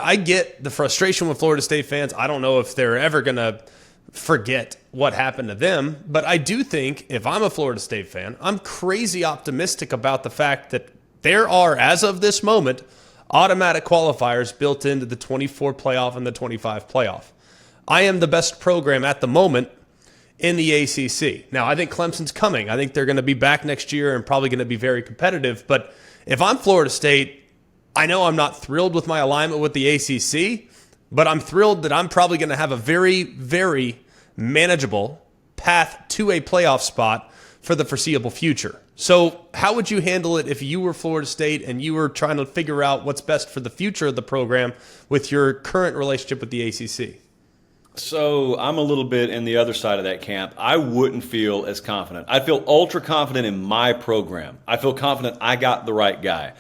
I get the frustration with Florida State fans. I don't know if they're ever going to forget what happened to them. But I do think if I'm a Florida State fan, I'm crazy optimistic about the fact that there are, as of this moment, automatic qualifiers built into the 24 playoff and the 25 playoff. I am the best program at the moment in the ACC. Now, I think Clemson's coming. I think they're going to be back next year and probably going to be very competitive. But if I'm Florida State, I know I'm not thrilled with my alignment with the ACC, but I'm thrilled that I'm probably going to have a very, very manageable path to a playoff spot for the foreseeable future. So how would you handle it if you were Florida State and you were trying to figure out what's best for the future of the program with your current relationship with the ACC? So I'm a little bit in the other side of that camp. I wouldn't feel as confident. I feel ultra confident in my program. I feel confident I got the right guy.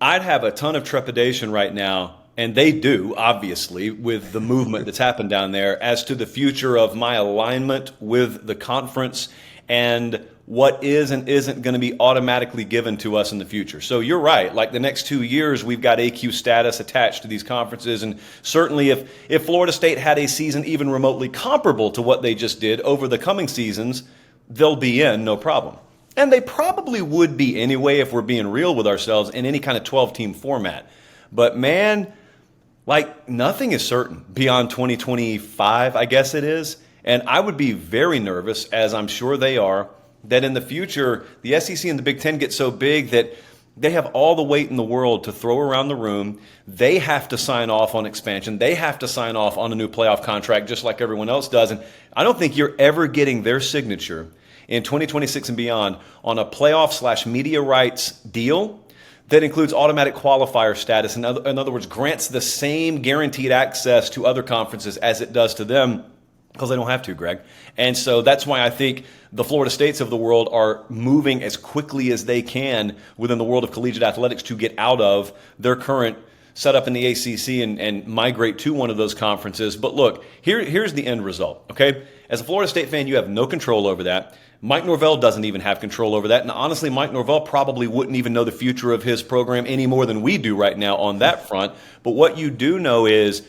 I'd have a ton of trepidation right now, and they do, obviously, with the movement that's happened down there, as to the future of my alignment with the conference and what is and isn't going to be automatically given to us in the future. So you're right. Like the next 2 years, we've got AQ status attached to these conferences. And certainly if Florida State had a season even remotely comparable to what they just did over the coming seasons, they'll be in, no problem. And they probably would be anyway if we're being real with ourselves in any kind of 12-team format. But man, like nothing is certain beyond 2025, I guess it is. And I would be very nervous, as I'm sure they are, that in the future, the SEC and the Big Ten get so big that they have all the weight in the world to throw around the room. They have to sign off on expansion. They have to sign off on a new playoff contract just like everyone else does. And I don't think you're ever getting their signature in 2026 and beyond on a playoff/media rights deal that includes automatic qualifier status. In other words, grants the same guaranteed access to other conferences as it does to them, because they don't have to, Greg. And so that's why I think the Florida States of the world are moving as quickly as they can within the world of collegiate athletics to get out of their current setup in the ACC and migrate to one of those conferences. But look, here's the end result, okay? As a Florida State fan, you have no control over that. Mike Norvell doesn't even have control over that. And honestly, Mike Norvell probably wouldn't even know the future of his program any more than we do right now on that front. But what you do know is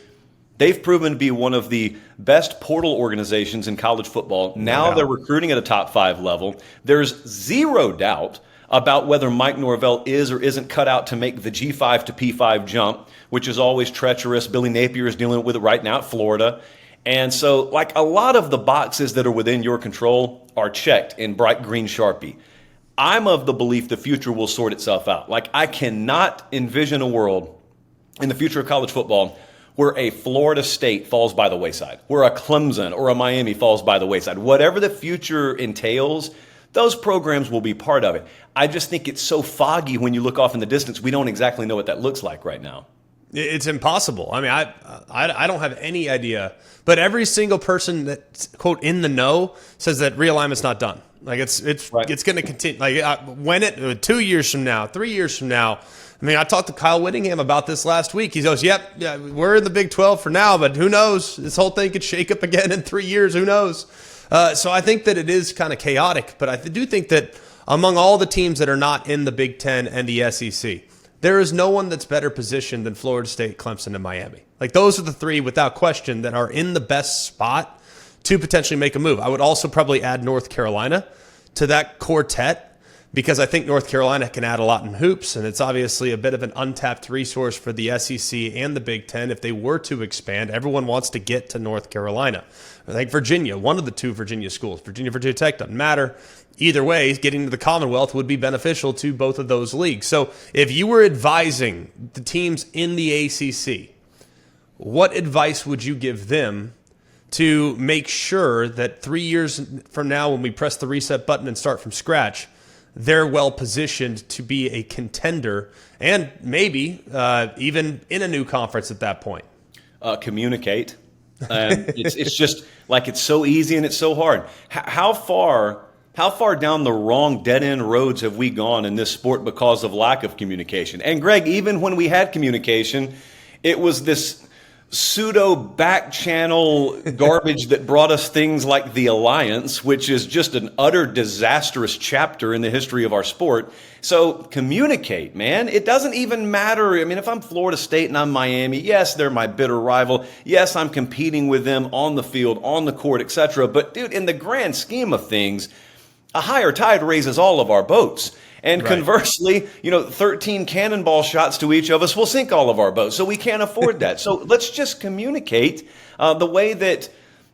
they've proven to be one of the best portal organizations in college football. Now they're recruiting at a top 5 level. There's zero doubt about whether Mike Norvell is or isn't cut out to make the G5 to P5 jump, which is always treacherous. Billy Napier is dealing with it right now at Florida. And so, like, a lot of the boxes that are within your control are checked in bright green Sharpie. I'm of the belief the future will sort itself out. Like, I cannot envision a world in the future of college football where a Florida State falls by the wayside, where a Clemson or a Miami falls by the wayside. Whatever the future entails, those programs will be part of it. I just think it's so foggy when you look off in the distance. We don't exactly know what that looks like right now. It's impossipossible. I mean, I don't have any idea. But every single person that's, quote, in the know says that realignment's not done. Like, it's right. It's going to continue. Like, 2 years from now, 3 years from now, I mean, I talked to Kyle Whittingham about this last week. He goes, yeah, we're in the Big 12 for now, but who knows? This whole thing could shake up again in 3 years. Who knows? So I think that it is kind of chaotic, but I do think that among all the teams that are not in the Big 10 and the SEC, there is no one that's better positioned than Florida State, Clemson, and Miami. Like, those are the three, without question, that are in the best spot to potentially make a move. I would also probably add North Carolina to that quartet, because I think North Carolina can add a lot in hoops, and it's obviously a bit of an untapped resource for the SEC and the Big Ten. If they were to expand, everyone wants to get to North Carolina. I think Virginia, one of the two Virginia schools, Virginia Tech, doesn't matter. Either way, getting to the Commonwealth would be beneficial to both of those leagues. So if you were advising the teams in the ACC, what advice would you give them to make sure that 3 years from now, when we press the reset button and start from scratch, they're well positioned to be a contender and maybe even in a new conference at that point? Communicate. It's just like, it's so easy and it's so hard. How far down the wrong dead-end roads have we gone in this sport because of lack of communication? And Greg, even when we had communication, it was this pseudo back channel garbage that brought us things like the Alliance, which is just an utter disastrous chapter in the history of our sport. So communicate, man. It doesn't even matter. I mean, if I'm Florida State and I'm Miami, yes, they're my bitter rival. Yes, I'm competing with them on the field, on the court, etc. But dude, in the grand scheme of things, a higher tide raises all of our boats. And conversely, 13 cannonball shots to each of us will sink all of our boats. So we can't afford that. So let's just communicate the way that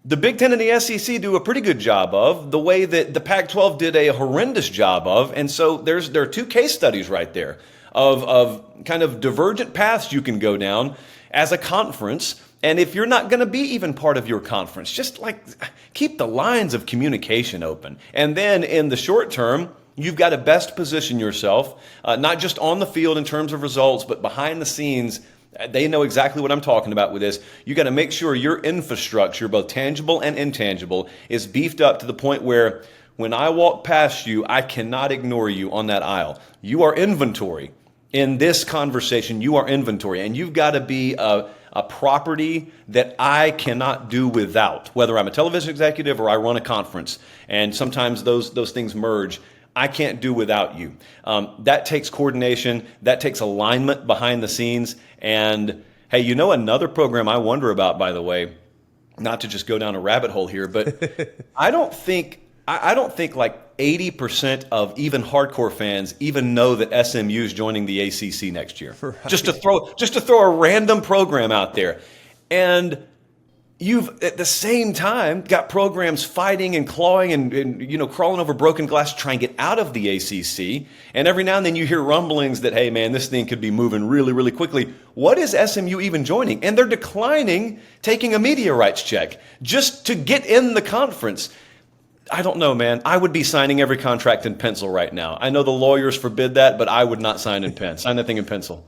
the Big Ten and the SEC do a pretty good job of, the way that the Pac-12 did a horrendous job of. And so there are two case studies right there of kind of divergent paths you can go down as a conference. And if you're not going to be even part of your conference, just like keep the lines of communication open. And then in the short term, you've got to best position yourself, not just on the field in terms of results, but behind the scenes. They know exactly what I'm talking about with this. You got to make sure your infrastructure, both tangible and intangible, is beefed up to the point where when I walk past you, I cannot ignore you on that aisle. You are inventory. In this conversation, you are inventory, and you've got to be a property that I cannot do without, whether I'm a television executive or I run a conference. And sometimes those things merge. I can't do without you. That takes coordination. That takes alignment behind the scenes. And hey, another program I wonder about, by the way, not to just go down a rabbit hole here, but I don't think like 80% of even hardcore fans even know that SMU is joining the ACC next year. Right. Just to throw a random program out there. And you've at the same time got programs fighting and clawing and crawling over broken glass to try and get out of the ACC. And every now and then you hear rumblings that, hey man, this thing could be moving really, really quickly. What is SMU even joining? And they're declining taking a media rights check just to get in the conference. I don't know, man. I would be signing every contract in pencil right now. I know the lawyers forbid that, but I would not sign that thing in pencil.